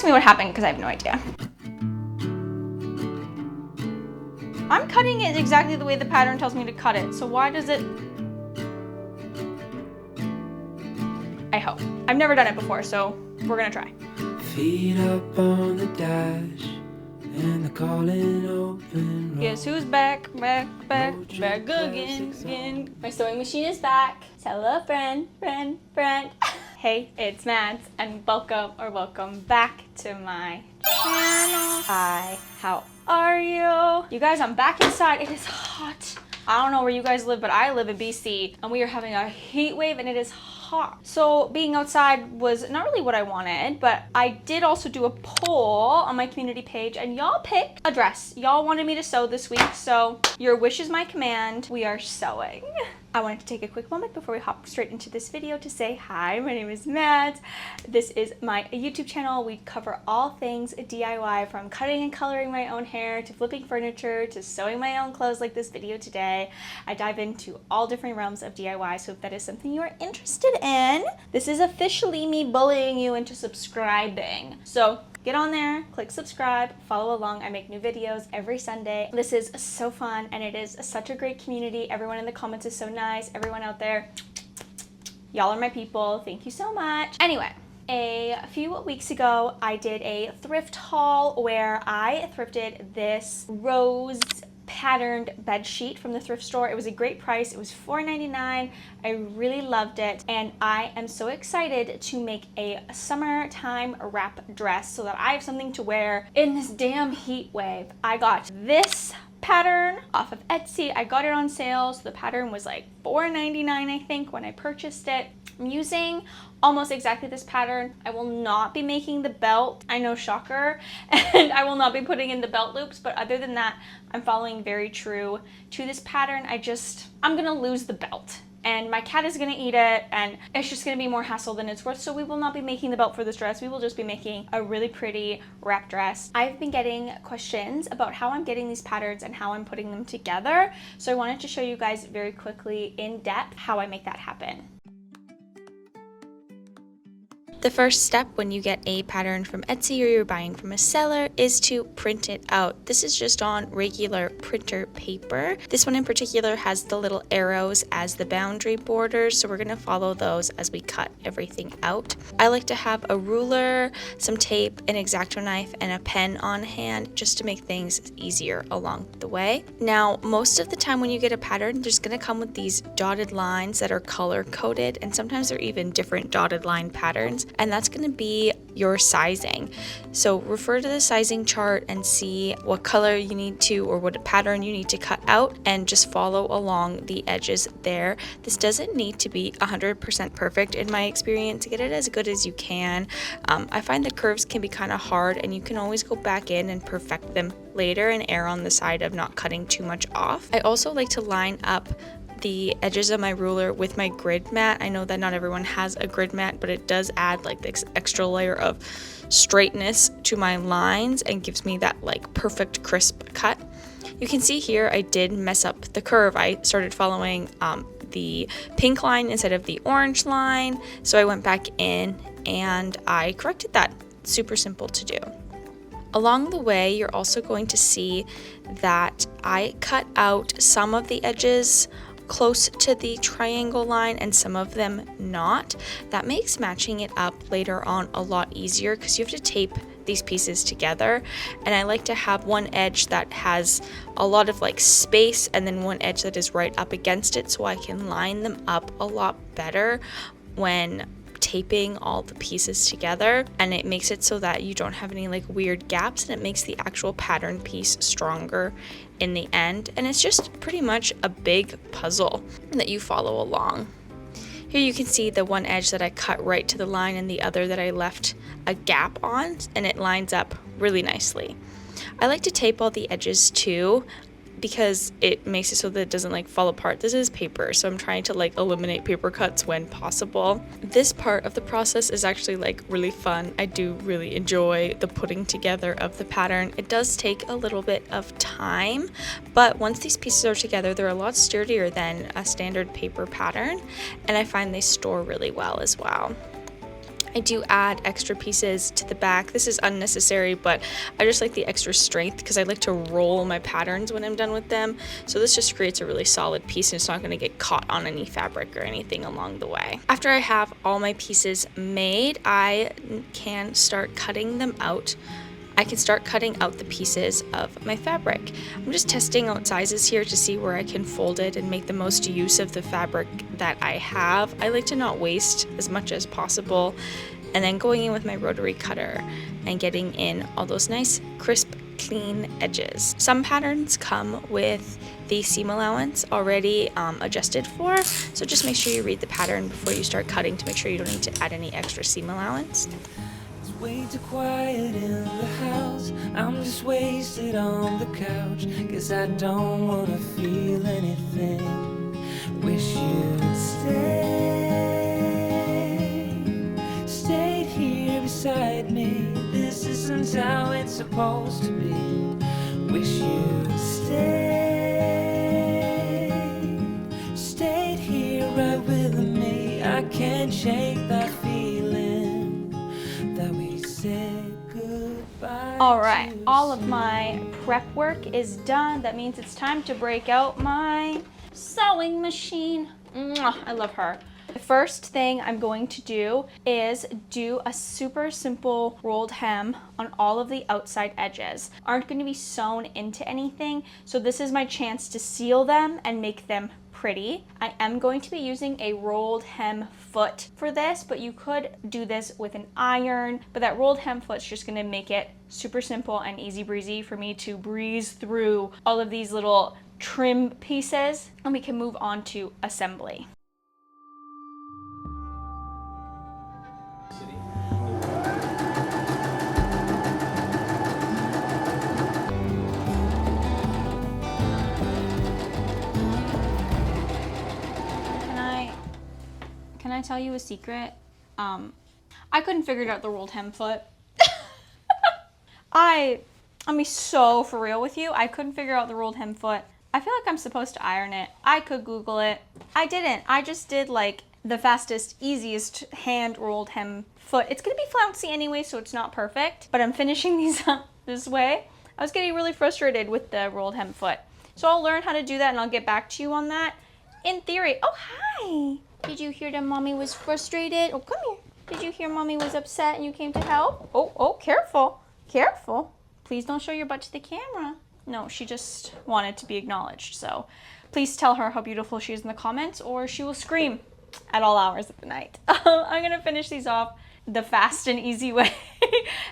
ask me what happened because I have no idea. I'm cutting it exactly the way the pattern tells me to cut it, so why does it... I hope. I've never done it before, so we're gonna try. Feet up on the dash and the calling open. Guess who's back again. My sewing machine is back. Tell a friend. Hey, it's Mads, and welcome back to my channel. Hi, how are you? You guys, I'm back inside. It is hot. I don't know where you guys live, but I live in BC, and we are having a heat wave, and it is hot. So being outside was not really what I wanted, but I did also do a poll on my community page, and y'all picked a dress. Y'all wanted me to sew this week, so your wish is my command. We are sewing. I wanted to take a quick moment before we hop straight into this video to say hi, my name is Mads. This is my YouTube channel. We cover all things DIY, from cutting and coloring my own hair to flipping furniture to sewing my own clothes like this video today. I dive into all different realms of DIY, so if that is something you are interested in, this is officially me bullying you into subscribing. So get on there, click subscribe, follow along. I make new videos every Sunday. This is so fun, and it is such a great community. Everyone in the comments is so nice. Everyone out there, y'all are my people. Thank you so much. Anyway, a few weeks ago, I did a thrift haul where I thrifted this rose patterned bed sheet from the thrift store. It was a great price. It was $4.99. I really loved it, and I am so excited to make a summertime wrap dress so that I have something to wear in this damn heat wave. I got this pattern off of Etsy. I got it on sale, so the pattern was like $4.99 I think when I purchased it. I'm using almost exactly this pattern. I will not be making the belt, I know, shocker, and I will not be putting in the belt loops, but other than that, I'm following very true to this pattern. I'm gonna lose the belt, and my cat is gonna eat it, and it's just gonna be more hassle than it's worth, so we will not be making the belt for this dress. We will just be making a really pretty wrap dress. I've been getting questions about how I'm getting these patterns and how I'm putting them together, so I wanted to show you guys very quickly, in depth, how I make that happen. The first step when you get a pattern from Etsy or you're buying from a seller is to print it out. This is just on regular printer paper. This one in particular has the little arrows as the boundary borders, so we're going to follow those as we cut everything out. I like to have a ruler, some tape, an X-Acto knife, and a pen on hand just to make things easier along the way. Now, most of the time when you get a pattern, there's going to come with these dotted lines that are color coded, and sometimes they're even different dotted line patterns. And that's going to be your sizing. So refer to the sizing chart and see what color you need to, or what pattern you need to cut out, and just follow along the edges there. This doesn't need to be 100% perfect in my experience. Get it as good as you can. I find the curves can be kind of hard, and you can always go back in and perfect them later and err on the side of not cutting too much off. I also like to line up the edges of my ruler with my grid mat. I know that not everyone has a grid mat, but it does add like this extra layer of straightness to my lines and gives me that like perfect crisp cut. You can see here I did mess up the curve. I started following the pink line instead of the orange line, so I went back in and I corrected that. Super simple to do. Along the way, you're also going to see that I cut out some of the edges close to the triangle line and some of them not. That makes matching it up later on a lot easier because you have to tape these pieces together, and I like to have one edge that has a lot of like space and then one edge that is right up against it, so I can line them up a lot better when taping all the pieces together, and it makes it so that you don't have any like weird gaps, and it makes the actual pattern piece stronger in the end. And it's just pretty much a big puzzle that you follow along. Here you can see the one edge that I cut right to the line and the other that I left a gap on, and it lines up really nicely. I like to tape all the edges too, because it makes it so that it doesn't like fall apart. This is paper, so I'm trying to like eliminate paper cuts when possible. This part of the process is actually like really fun. I do really enjoy the putting together of the pattern. It does take a little bit of time, but once these pieces are together, they're a lot sturdier than a standard paper pattern, and I find they store really well as well. I do add extra pieces to the back. This is unnecessary, but I just like the extra strength because I like to roll my patterns when I'm done with them. So this just creates a really solid piece and it's not going to get caught on any fabric or anything along the way. After I have all my pieces made, I can start cutting them out. I can start cutting out the pieces of my fabric. I'm just testing out sizes here to see where I can fold it and make the most use of the fabric that I have. I like to not waste as much as possible, and then going in with my rotary cutter and getting in all those nice crisp clean edges. Some patterns come with the seam allowance already adjusted for, so just make sure you read the pattern before you start cutting to make sure you don't need to add any extra seam allowance. Way too quiet in the house. I'm just wasted on the couch, 'cause I don't wanna feel anything. Wish you'd stayed here beside me. This isn't how it's supposed to be. Wish you'd stayed here right with me. I can't shake that feeling that we said goodbye. All right, all of my prep work is done. That means it's time to break out my sewing machine. Mwah, I love her. The first thing I'm going to do is do a super simple rolled hem on all of the outside edges. Aren't going to be sewn into anything, so this is my chance to seal them and make them pretty. I am going to be using a rolled hem foot for this, but you could do this with an iron, but that rolled hem foot's just going to make it super simple and easy breezy for me to breeze through all of these little trim pieces, and we can move on to assembly. Can I tell you a secret? I couldn't figure out the rolled hem foot. I'll be so for real with you. I couldn't figure out the rolled hem foot. I feel like I'm supposed to iron it. I could Google it. I didn't. I just did like the fastest, easiest hand rolled hem foot. It's gonna be flouncy anyway, so it's not perfect, but I'm finishing these up this way. I was getting really frustrated with the rolled hem foot. So I'll learn how to do that and I'll get back to you on that. In theory, oh, hi. Did you hear that mommy was frustrated? Oh, come here. Did you hear mommy was upset and you came to help? Oh, careful, careful. Please don't show your butt to the camera. No, she just wanted to be acknowledged. So please tell her how beautiful she is in the comments or she will scream at all hours of the night. I'm gonna finish these off the fast and easy way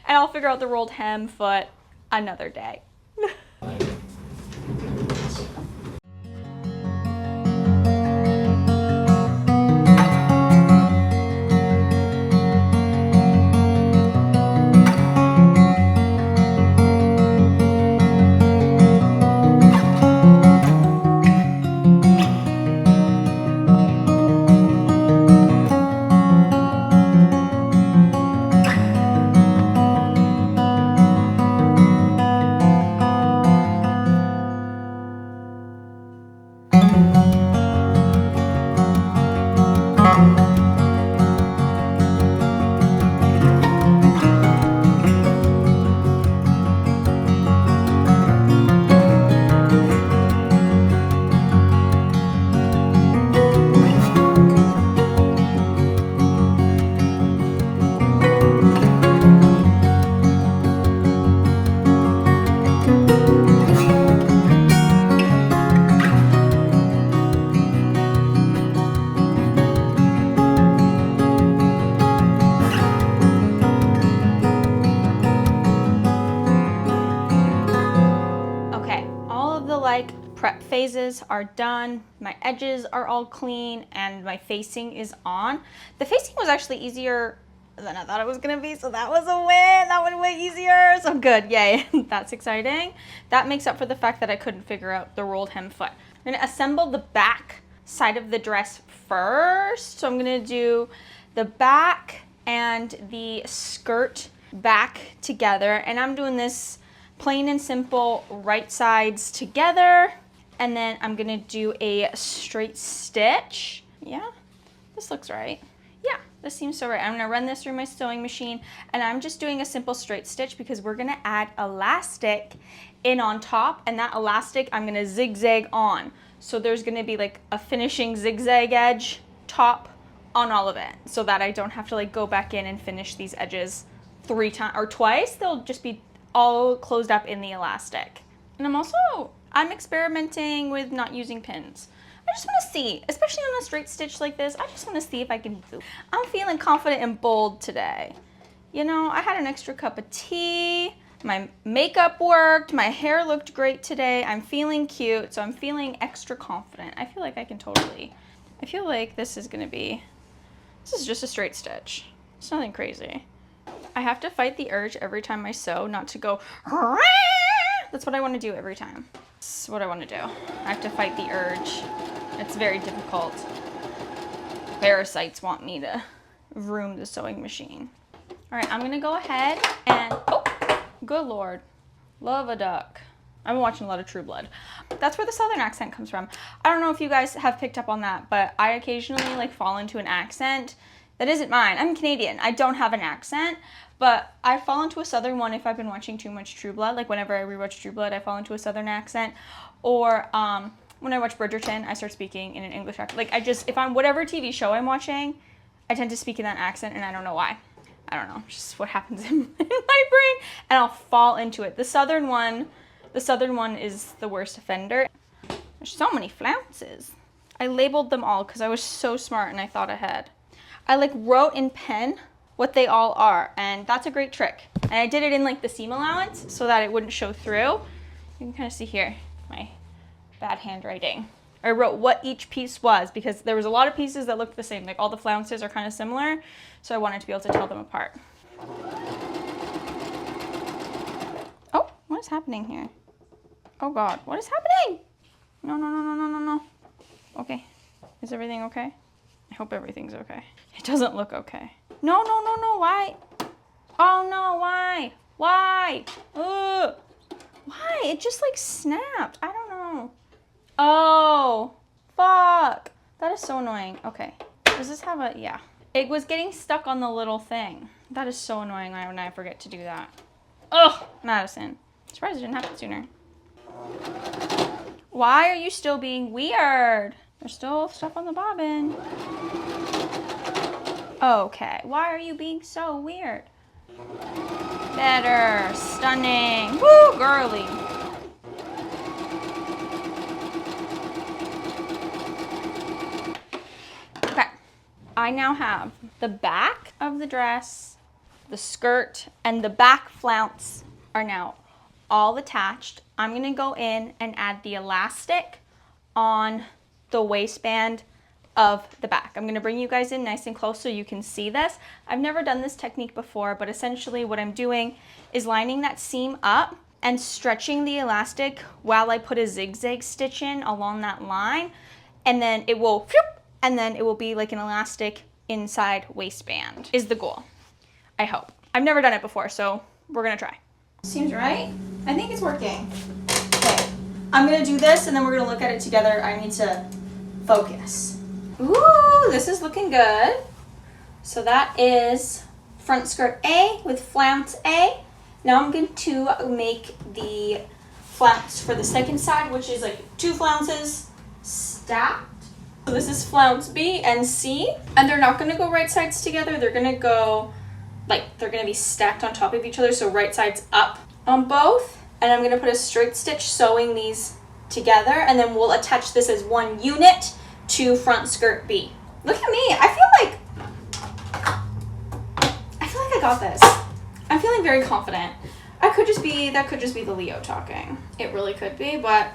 and I'll figure out the rolled hem foot another day. Prep phases are done, my edges are all clean, and my facing is on. The facing was actually easier than I thought it was gonna be, so that was a win. That went way easier, so good, yay. That's exciting. That makes up for the fact that I couldn't figure out the rolled hem foot. I'm gonna assemble the back side of the dress first. So I'm gonna do the back and the skirt back together, and I'm doing this plain and simple right sides together, and then I'm gonna do a straight stitch. Yeah, this looks right. Yeah, This seems so right. I'm gonna run this through my sewing machine, and I'm just doing a simple straight stitch because we're gonna add elastic in on top, and that elastic I'm gonna zigzag on. So there's gonna be like a finishing zigzag edge top on all of it, so that I don't have to like go back in and finish these edges 3 times or twice. They'll just be all closed up in the elastic. And I'm experimenting with not using pins. I just want to see, especially on a straight stitch like this, I just want to see if I can do. I'm feeling confident and bold today. You know, I had an extra cup of tea, my makeup worked, my hair looked great today, I'm feeling cute, so I'm feeling extra confident. I feel like I can totally, I feel like this is just a straight stitch. It's nothing crazy. I have to fight the urge every time I sew not to go, that's what I want to do every time. That's what I want to do. I have to fight the urge. It's very difficult. Parasites want me to vroom the sewing machine. All right, I'm gonna go ahead and, oh, good Lord, love a duck. I've been watching a lot of True Blood. That's where the Southern accent comes from. I don't know if you guys have picked up on that, but I occasionally like fall into an accent that isn't mine. I'm Canadian, I don't have an accent, but I fall into a Southern one if I've been watching too much True Blood. Like whenever I rewatch True Blood, I fall into a Southern accent. Or when I watch Bridgerton, I start speaking in an English accent. Like if I'm, whatever TV show I'm watching, I tend to speak in that accent and I don't know why. I don't know, just what happens in my brain, and I'll fall into it. The Southern one is the worst offender. There's so many flounces. I labeled them all because I was so smart and I thought ahead. I like wrote in pen what they all are, and that's a great trick. And I did it in like the seam allowance so that it wouldn't show through. You can kind of see here my bad handwriting. I wrote what each piece was because there was a lot of pieces that looked the same. Like all the flounces are kind of similar, so I wanted to be able to tell them apart. Oh, what is happening here? Oh God, what is happening? No. Okay, is everything okay? I hope everything's okay. It doesn't look okay. No, why? Oh no, why? Why? Ugh. Why? It just like snapped. I don't know. Oh, fuck. That is so annoying. Okay. Does this have a, yeah. It was getting stuck on the little thing. That is so annoying when I forget to do that. Ugh, Madison. I'm surprised it didn't happen sooner. Why are you still being weird? There's still stuff on the bobbin. Okay, why are you being so weird? Better, stunning, woo, girly. Okay, I now have the back of the dress, the skirt, and the back flounce are now all attached. I'm gonna go in and add the elastic on the waistband of the back. I'm gonna bring you guys in nice and close so you can see this. I've never done this technique before, but essentially what I'm doing is lining that seam up and stretching the elastic while I put a zigzag stitch in along that line, and then it will, and then it will be like an elastic inside waistband is the goal, I hope. I've never done it before, so we're gonna try. Seems right. I think it's working. Okay, I'm gonna do this and then we're gonna look at it together. I need to focus. Ooh, this is looking good. So that is front skirt A with flounce A. Now I'm going to make the flounce for the second side, which is like 2 flounces stacked. So this is flounce B and C, and they're not gonna go right sides together. They're gonna go, like, they're gonna be stacked on top of each other, so right sides up on both. And I'm gonna put a straight stitch sewing these together, and then we'll attach this as one unit to front skirt B. Look at me, I feel like I got this. I'm feeling very confident. That could just be the Leo talking. It really could be, but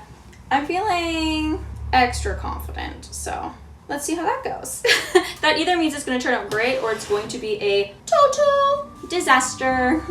I'm feeling extra confident. So let's see how that goes. That either means it's gonna turn out great or it's going to be a total disaster.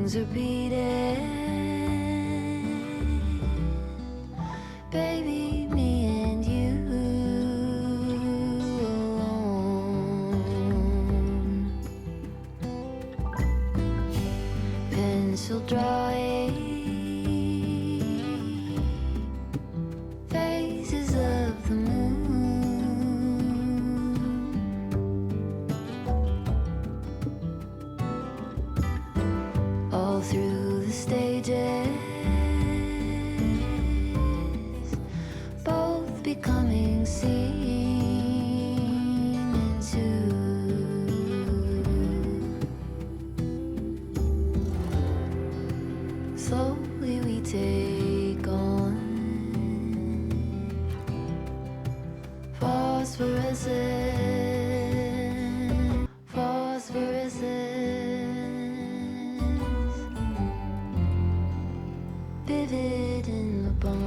tunes repeated. Baby, me and you alone. Pencil drawing phases of the moon. All through the stages, both becoming seen into. Slowly we take on phosphorescence, phosphorescence, vivid in the bond,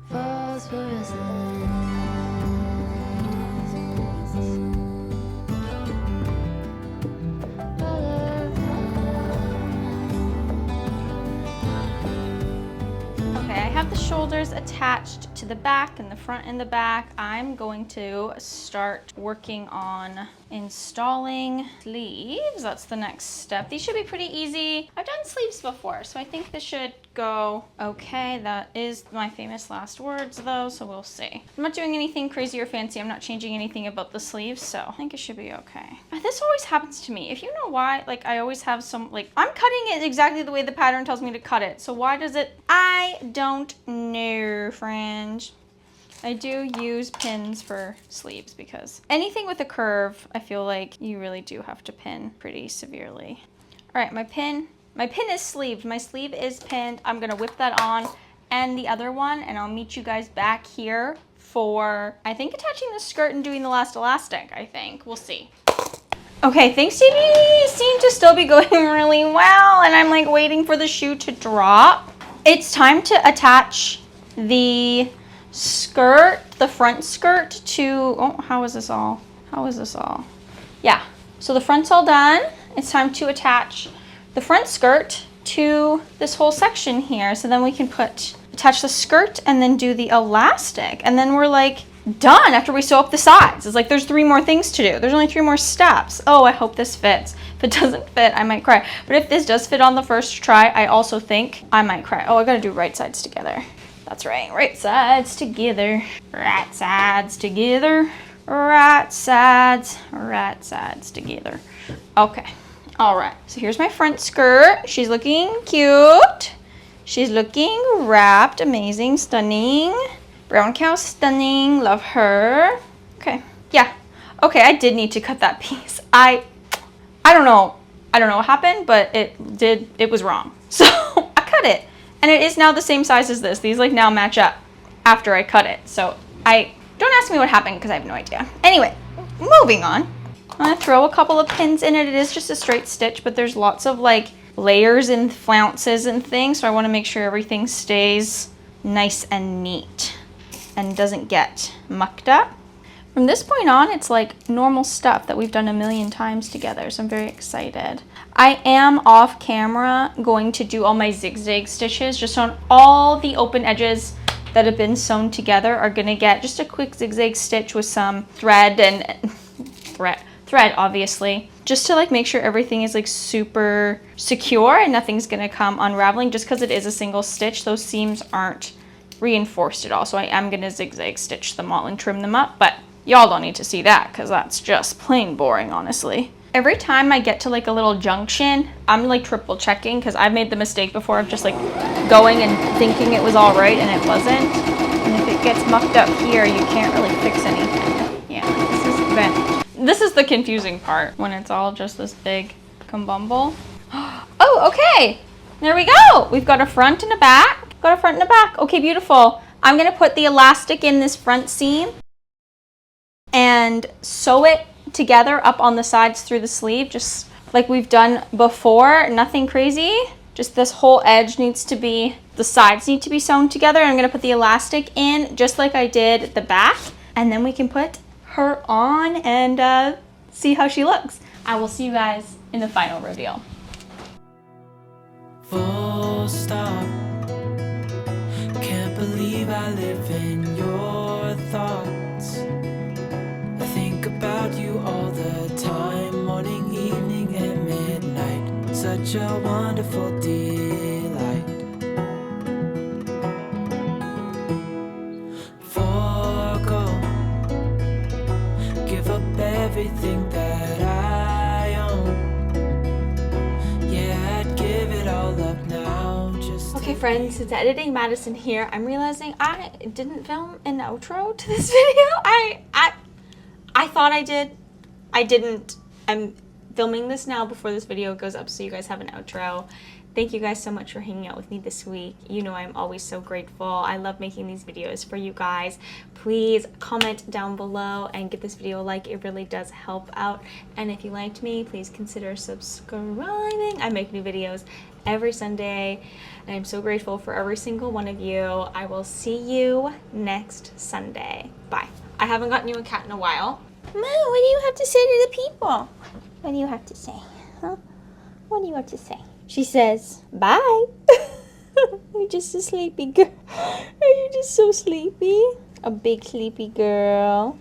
phosphorescence. Okay, I have the shoulders attached to the back and the front and the back. I'm going to start working on installing sleeves. That's the next step. These should be pretty easy. I've done sleeves before, so I think this should go okay. That is my famous last words though, so we'll see. I'm not doing anything crazy or fancy. I'm not changing anything about the sleeves, so I think it should be okay. This always happens to me. If you know why, like I always have some, like I'm cutting it exactly the way the pattern tells me to cut it. So why does it? I don't know, friend. I do use pins for sleeves because anything with a curve, I feel like you really do have to pin pretty severely. All right, my pin is sleeved. My sleeve is pinned. I'm gonna whip that on and the other one, and I'll meet you guys back here for, I think, attaching the skirt and doing the last elastic, I think. We'll see. Okay, things seem to still be going really well, and I'm like waiting for the shoe to drop. It's time to attach the skirt, the front skirt to, oh, how is this all? Yeah, so the front's all done. It's time to attach the front skirt to this whole section here. So then we can attach the skirt and then do the elastic. And then we're like done after we sew up the sides. It's like there's 3 more things to do. There's only 3 more steps. Oh, I hope this fits. If it doesn't fit, I might cry. But if this does fit on the first try, I also think I might cry. Oh, I gotta do right sides together. That's right, right sides together. Right sides together. Right sides together. Okay, all right. So here's my front skirt. She's looking cute. She's looking wrapped, amazing, stunning. Brown cow, stunning, love her. Okay, yeah. Okay, I did need to cut that piece. I don't know what happened, but it was wrong. So I cut it. And it is now the same size as this. These like now match up after I cut it. So don't ask me what happened because I have no idea. Anyway, moving on. I'm gonna throw a couple of pins in it. It is just a straight stitch, but there's lots of like layers and flounces and things. So I wanna make sure everything stays nice and neat and doesn't get mucked up. From this point on, it's like normal stuff that we've done a million times together, so I'm very excited. I am off camera going to do all my zigzag stitches just on all the open edges that have been sewn together are gonna get just a quick zigzag stitch with some thread and thread obviously, just to like make sure everything is like super secure and nothing's gonna come unraveling. Just because it is a single stitch, those seams aren't reinforced at all, so I am gonna zigzag stitch them all and trim them up, but y'all don't need to see that because that's just plain boring, honestly. Every time I get to like a little junction, I'm like triple checking because I've made the mistake before of just like going and thinking it was all right and it wasn't. And if it gets mucked up here, you can't really fix anything. Yeah, this is the confusing part when it's all just this big kumbumble. Oh, okay. There we go. We've got a front and a back. Okay, beautiful. I'm gonna put the elastic in this front seam and sew it together up on the sides through the sleeve, just like we've done before. Nothing crazy, just this whole edge needs to be, the sides need to be sewn together. I'm gonna put the elastic in just like I did the back, and then we can put her on and see how she looks. I will see you guys in the final reveal. Full stop. Can't believe I live in your thoughts. I think about you all the time, morning, evening, and midnight. Such a wonderful delight. Forgo, give up everything that I own. Yeah, I'd give it all up now. Just Okay friends, it's Editing Madison here. I'm realizing I didn't film an outro to this video. I thought I did. I didn't. I'm filming this now before this video goes up so you guys have an outro. Thank you guys so much for hanging out with me this week. You know I'm always so grateful. I love making these videos for you guys. Please comment down below and give this video a like. It really does help out. And if you liked me, please consider subscribing. I make new videos every Sunday, and I'm so grateful for every single one of you. I will see you next Sunday. Bye. I haven't gotten you a cat in a while. Moo, what do you have to say to the people? What do you have to say? Huh? What do you have to say? She says, bye. You're just a sleepy girl. Are you just so sleepy? A big sleepy girl.